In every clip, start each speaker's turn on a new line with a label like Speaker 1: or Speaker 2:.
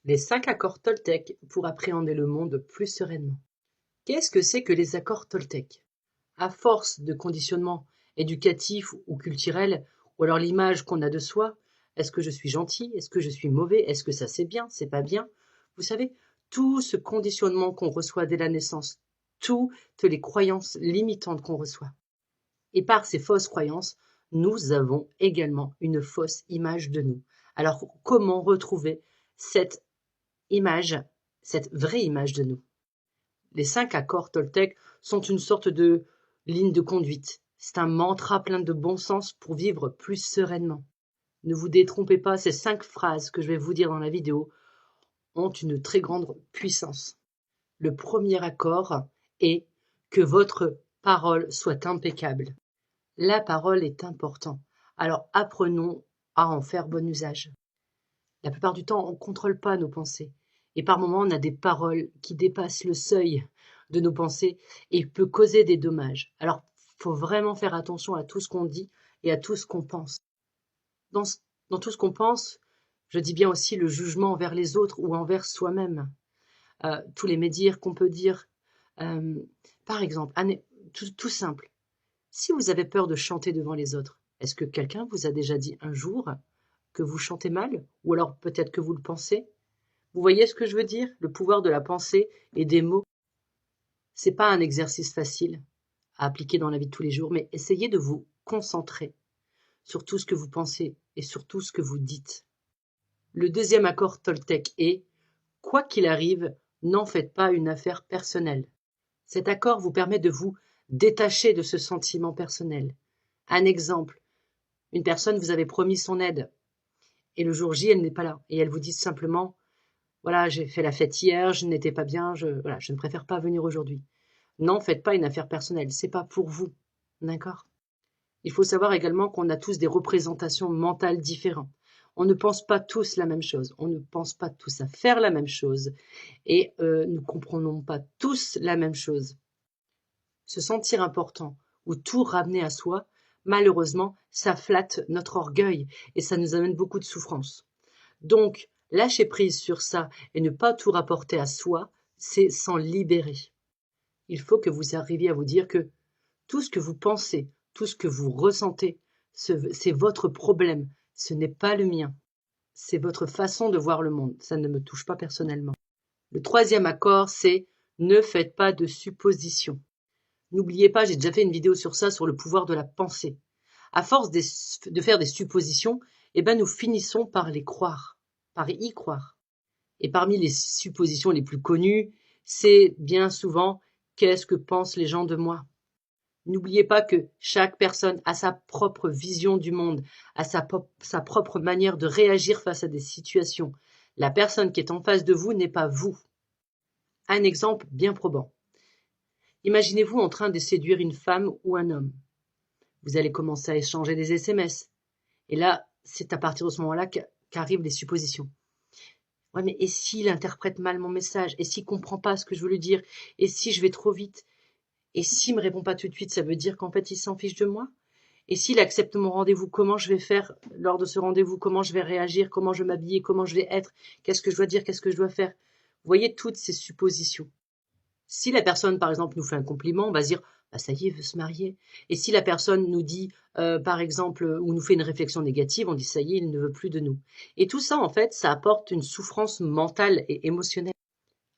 Speaker 1: Les 5 accords Toltec pour appréhender le monde plus sereinement. Qu'est-ce que c'est que les accords Toltec? À force de conditionnement éducatif ou culturel, ou alors l'image qu'on a de soi, est-ce que je suis gentil? Est-ce que je suis mauvais? Est-ce que ça c'est bien? C'est pas bien? Vous savez, tout ce conditionnement qu'on reçoit dès la naissance, toutes les croyances limitantes qu'on reçoit. Et par ces fausses croyances, nous avons également une fausse image de nous. Alors, comment retrouver cette image, cette vraie image de nous? Les 5 accords Toltec sont une sorte de ligne de conduite. C'est un mantra plein de bon sens pour vivre plus sereinement. Ne vous détrompez pas, ces 5 phrases que je vais vous dire dans la vidéo ont une très grande puissance. Le premier accord est que votre parole soit impeccable. La parole est importante. Alors apprenons à en faire bon usage. La plupart du temps, on ne contrôle pas nos pensées. Et par moments, on a des paroles qui dépassent le seuil de nos pensées et peut causer des dommages. Alors, il faut vraiment faire attention à tout ce qu'on dit et à tout ce qu'on pense. Dans tout ce qu'on pense, je dis bien aussi le jugement envers les autres ou envers soi-même. Tous les médires qu'on peut dire. Par exemple, tout simple. Si vous avez peur de chanter devant les autres, est-ce que quelqu'un vous a déjà dit un jour que vous chantez mal? Ou alors peut-être que vous le pensez? Vous voyez ce que je veux dire? Le pouvoir de la pensée et des mots. C'est pas un exercice facile à appliquer dans la vie de tous les jours, mais essayez de vous concentrer sur tout ce que vous pensez et sur tout ce que vous dites. Le deuxième accord Toltec est « Quoi qu'il arrive, n'en faites pas une affaire personnelle ». Cet accord vous permet de vous détacher de ce sentiment personnel. Un exemple, une personne vous avait promis son aide et le jour J, elle n'est pas là et elle vous dit simplement « Voilà, j'ai fait la fête hier, je n'étais pas bien, je ne préfère pas venir aujourd'hui ». N'en faites pas une affaire personnelle, c'est pas pour vous, d'accord? Il faut savoir également qu'on a tous des représentations mentales différentes. On ne pense pas tous la même chose, on ne pense pas tous à faire la même chose et nous ne comprenons pas tous la même chose. Se sentir important ou tout ramener à soi, malheureusement, ça flatte notre orgueil et ça nous amène beaucoup de souffrance. Donc, lâcher prise sur ça et ne pas tout rapporter à soi, c'est s'en libérer. Il faut que vous arriviez à vous dire que tout ce que vous pensez, tout ce que vous ressentez, c'est votre problème, ce n'est pas le mien. C'est votre façon de voir le monde, ça ne me touche pas personnellement. Le troisième accord, c'est ne faites pas de suppositions. N'oubliez pas, j'ai déjà fait une vidéo sur ça, sur le pouvoir de la pensée. À force de faire des suppositions, nous finissons par les croire, par y croire. Et parmi les suppositions les plus connues, c'est bien souvent « qu'est-ce que pensent les gens de moi ?» N'oubliez pas que chaque personne a sa propre vision du monde, a sa propre manière de réagir face à des situations. La personne qui est en face de vous n'est pas vous. Un exemple bien probant. Imaginez-vous en train de séduire une femme ou un homme. Vous allez commencer à échanger des SMS. Et là, c'est à partir de ce moment-là qu'arrivent les suppositions. Ouais, mais et s'il interprète mal mon message? Et s'il comprend pas ce que je veux lui dire? Et si je vais trop vite? Et s'il me répond pas tout de suite, ça veut dire qu'en fait, il s'en fiche de moi? Et s'il accepte mon rendez-vous, comment je vais faire lors de ce rendez-vous? Comment je vais réagir? Comment je vais m'habiller? Comment je vais être? Qu'est-ce que je dois dire? Qu'est-ce que je dois faire? Vous voyez toutes ces suppositions. Si la personne, par exemple, nous fait un compliment, on va se dire bah, ça y est, il veut se marier. Et si la personne nous dit, par exemple, ou nous fait une réflexion négative, on dit ça y est, il ne veut plus de nous. Et tout ça, en fait, ça apporte une souffrance mentale et émotionnelle.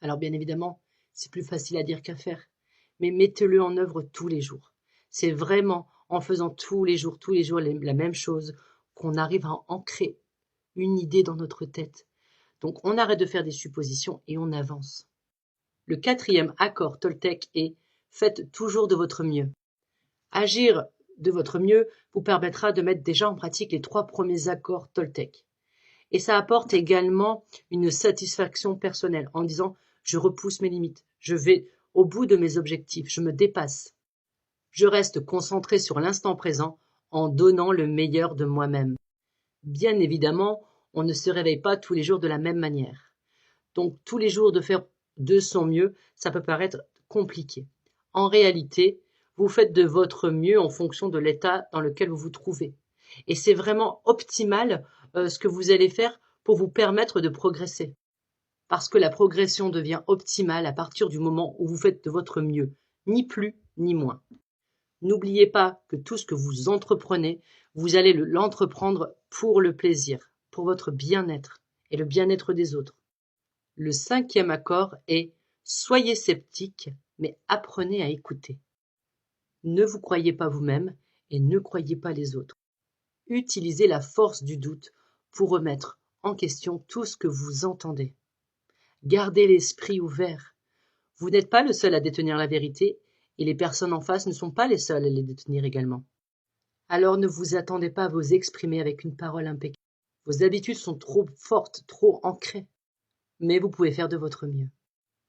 Speaker 1: Alors, bien évidemment, c'est plus facile à dire qu'à faire. Mais mettez-le en œuvre tous les jours. C'est vraiment en faisant tous les jours la même chose qu'on arrive à ancrer une idée dans notre tête. Donc, on arrête de faire des suppositions et on avance. Le quatrième accord Toltec est « faites toujours de votre mieux ». Agir de votre mieux vous permettra de mettre déjà en pratique les 3 premiers accords Toltec. Et ça apporte également une satisfaction personnelle en disant « je repousse mes limites, je vais au bout de mes objectifs, je me dépasse. Je reste concentré sur l'instant présent en donnant le meilleur de moi-même ». Bien évidemment, on ne se réveille pas tous les jours de la même manière. Donc tous les jours de faire de son mieux, ça peut paraître compliqué. En réalité, vous faites de votre mieux en fonction de l'état dans lequel vous vous trouvez. Et c'est vraiment optimal ce que vous allez faire pour vous permettre de progresser. parce que la progression devient optimale à partir du moment où vous faites de votre mieux, ni plus ni moins. N'oubliez pas que tout ce que vous entreprenez, vous allez l'entreprendre pour le plaisir, pour votre bien-être et le bien-être des autres. Le 5e accord est « Soyez sceptique, mais apprenez à écouter ». Ne vous croyez pas vous-même et ne croyez pas les autres. Utilisez la force du doute pour remettre en question tout ce que vous entendez. Gardez l'esprit ouvert. Vous n'êtes pas le seul à détenir la vérité et les personnes en face ne sont pas les seules à les détenir également. Alors ne vous attendez pas à vous exprimer avec une parole impeccable. Vos habitudes sont trop fortes, trop ancrées. Mais vous pouvez faire de votre mieux.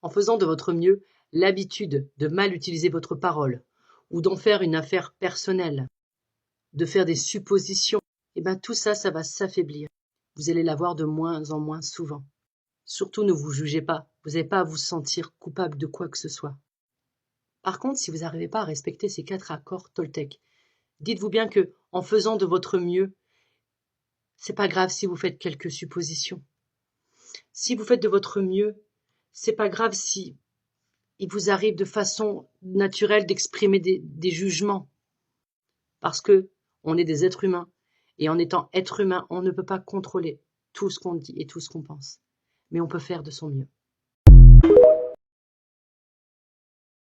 Speaker 1: En faisant de votre mieux, l'habitude de mal utiliser votre parole ou d'en faire une affaire personnelle, de faire des suppositions, tout ça, ça va s'affaiblir. Vous allez l'avoir de moins en moins souvent. Surtout, ne vous jugez pas. Vous n'avez pas à vous sentir coupable de quoi que ce soit. Par contre, si vous n'arrivez pas à respecter ces 4 accords Toltec, dites-vous bien que, en faisant de votre mieux, c'est pas grave si vous faites quelques suppositions. Si vous faites de votre mieux, c'est pas grave si il vous arrive de façon naturelle d'exprimer des jugements. Parce que on est des êtres humains. Et en étant être humain, on ne peut pas contrôler tout ce qu'on dit et tout ce qu'on pense. Mais on peut faire de son mieux.